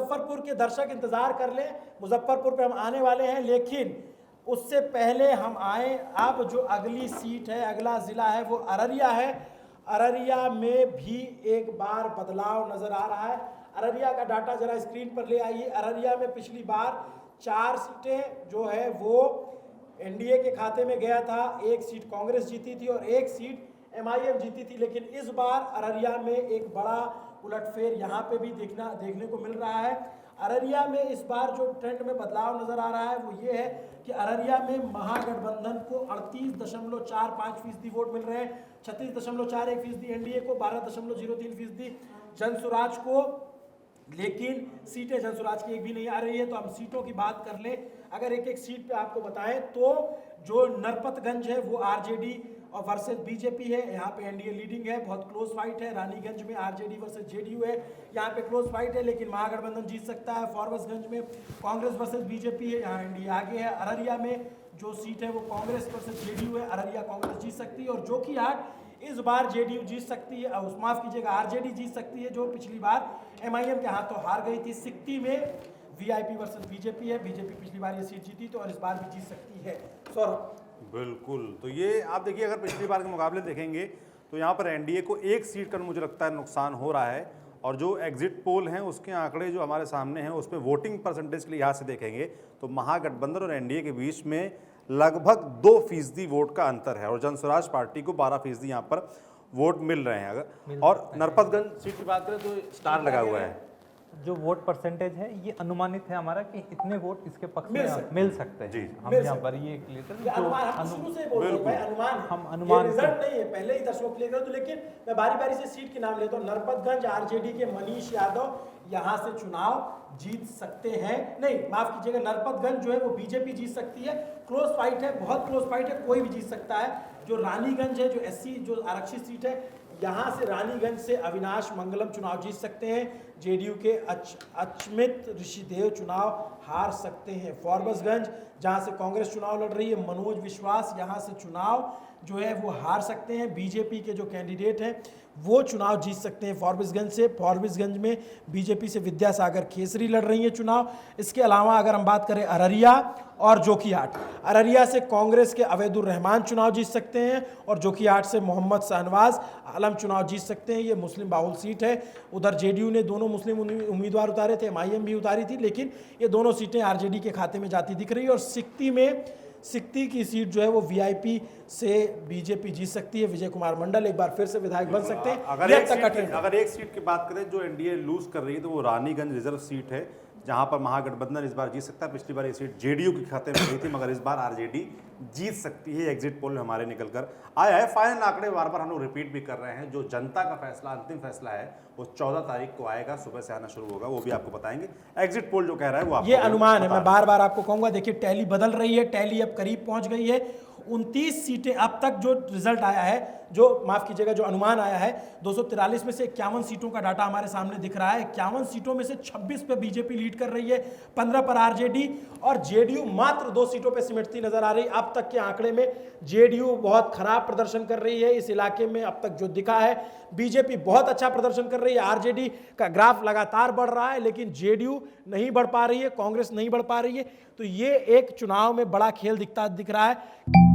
मुजफ्फरपुर के दर्शक इंतजार कर लें, मुजफ्फरपुर पे हम आने वाले हैं, लेकिन उससे पहले हम आए अब जो अगली सीट है, अगला जिला है वो अररिया है। अररिया में भी एक बार बदलाव नजर आ रहा है। अररिया का डाटा जरा स्क्रीन पर ले आइए। अररिया में पिछली बार 4 सीटें जो है वो एनडीए के खाते में गया था, 1 सीट कांग्रेस जीती थी और 1 सीट एमआईएम जीती थी। लेकिन इस बार अररिया में एक बड़ा उलटफेर यहाँ पे भी देखने को मिल रहा है। अररिया में इस बार जो ट्रेंड में बदलाव नजर आ रहा है वो ये है कि अररिया में महागठबंधन को 38.45% वोट मिल रहे हैं, 36.41% एनडीए को, 12.03% जनसुराज को। लेकिन सीटें जनसुराज की एक भी नहीं आ रही है। तो हम सीटों की बात कर ले, अगर एक एक सीट पे आपको बताएं तो जो नरपतगंज है वो आरजेडी और वर्सेस बीजेपी है, यहाँ पे एनडीए लीडिंग है, बहुत क्लोज फाइट है। रानीगंज में आरजेडी वर्सेस जेडीयू है, यहाँ पे क्लोज फाइट है लेकिन महागठबंधन जीत सकता है। फॉरवर्ड्सगंज में कांग्रेस वर्सेस बीजेपी है, यहाँ एनडीए आगे है। अररिया में जो सीट है वो कांग्रेस वर्सेस जेडीयू है, अररिया कांग्रेस जीत सकती है। और जोकीहाट इस बार जेडीयू जीत सकती है, माफ कीजिएगा आरजेडी जीत सकती है, जो पिछली बार एमआईएम के हाथों हार गई थी। सिकटी में वीआईपी वर्सेस बीजेपी है, बीजेपी पिछली बार ये सीट जीती तो और इस बार भी जीत सकती है। सौरभ बिल्कुल, तो ये आप देखिए, अगर पिछली बार के मुकाबले देखेंगे तो यहाँ पर एनडीए को 1 सीट का मुझे लगता है नुकसान हो रहा है। और जो एग्जिट पोल हैं उसके आंकड़े जो हमारे सामने हैं उसमें वोटिंग परसेंटेज के लिहाज से देखेंगे तो महागठबंधन और एनडीए के बीच में लगभग 2% वोट का अंतर है और जनसुराज पार्टी को 12% यहाँ पर वोट मिल रहे हैं। अगर और नरपतगंज सीट की बात करें तो स्टार लगा हुआ है। जो वोट परसेंटेज है ये अनुमानित है हमारा कि इतने वोट इसके पक्ष में मिल सकते हैं। जी, हम यहाँ पर ये क्लियर हम अनुमान रिजल्ट नहीं है, पहले ही दर्शकों के लिए। तो लेकिन मैं बारी बारी से सीट के नाम लेता हूँ। नरपतगंज आरजेडी के मनीष यादव यहाँ से चुनाव जीत सकते हैं, नहीं माफ कीजिएगा, नरपतगंज जो है वो बीजेपी जीत सकती है। क्लोज फाइट है, बहुत क्लोज फाइट है, कोई भी जीत सकता है। जो रानीगंज है, जो एससी जो आरक्षित सीट है, यहाँ से रानीगंज से अविनाश मंगलम चुनाव जीत सकते हैं। जेडीयू के अचमित ऋषिदेव चुनाव हार सकते हैं। फॉरवर्ड्सगंज जहाँ से कांग्रेस चुनाव लड़ रही है, मनोज विश्वास यहाँ से चुनाव जो है वो हार सकते हैं। बीजेपी के जो कैंडिडेट हैं वो चुनाव जीत सकते हैं फॉरवर्ड्सगंज से। फॉरवर्ड्सगंज में बीजेपी से विद्यासागर केसरी लड़ रही है चुनाव। इसके अलावा अगर हम बात करें अररिया और जोकीहाट, अररिया से कांग्रेस के अवैदुर रहमान चुनाव जीत सकते हैं और जोकीहाट से मोहम्मद शाहनवाज आलम चुनाव जीत सकते हैं। ये मुस्लिम बाहुल सीट है। उधर जेडीयू ने दोनों मुस्लिम उम्मीदवार उतारे थे, एमआईएम भी उतारी थी, लेकिन ये दोनों सीटें आरजेडी के खाते में जाती दिख रही है। और सिकटी की सीट जो है वो वीआईपी से बीजेपी जीत सकती है। विजय कुमार मंडल एक बार फिर से विधायक बन सकते हैं। अगर एक सीट की बात करें जो एनडीए लूज कर रही है तो वो रानीगंज रिजर्व सीट है, जहां पर महागठबंधन इस बार जीत सकता है। पिछली बार ये सीट जेडीयू के खाते में गई थी, मगर इस बार आरजेडी जीत सकती है। एग्जिट पोल में हमारे निकल कर आया है। फाइनल आंकड़े बार बार हम लोग रिपीट भी कर रहे हैं। जो जनता का फैसला, अंतिम फैसला है, वो 14 तारीख को आएगा, सुबह से आना शुरू होगा, वो भी आपको बताएंगे। एग्जिट पोल जो कह रहा है वो आपको ये अनुमान है, मैं बार बार आपको कहूंगा। देखिए टैली बदल रही है, टैली अब करीब पहुंच गई है। 29 सीटें अब तक जो रिजल्ट आया है, जो माफ कीजिएगा जो अनुमान आया है, 243 में से 51 सीटों का डाटा हमारे सामने दिख रहा है। 51 सीटों में से 26 पे बीजेपी लीड कर रही है, 15 पर आरजेडी और जेडीयू मात्र 2 सीटों पे सिमटती नजर आ रही। अब तक के आंकड़े में जेडीयू बहुत खराब प्रदर्शन कर रही है इस इलाके में अब तक जो दिखा है। बीजेपी बहुत अच्छा प्रदर्शन कर रही है, आरजेडी का ग्राफ लगातार बढ़ रहा है, लेकिन जेडीयू नहीं बढ़ पा रही है, कांग्रेस नहीं बढ़ पा रही है। तो ये एक चुनाव में बड़ा खेल दिख रहा है।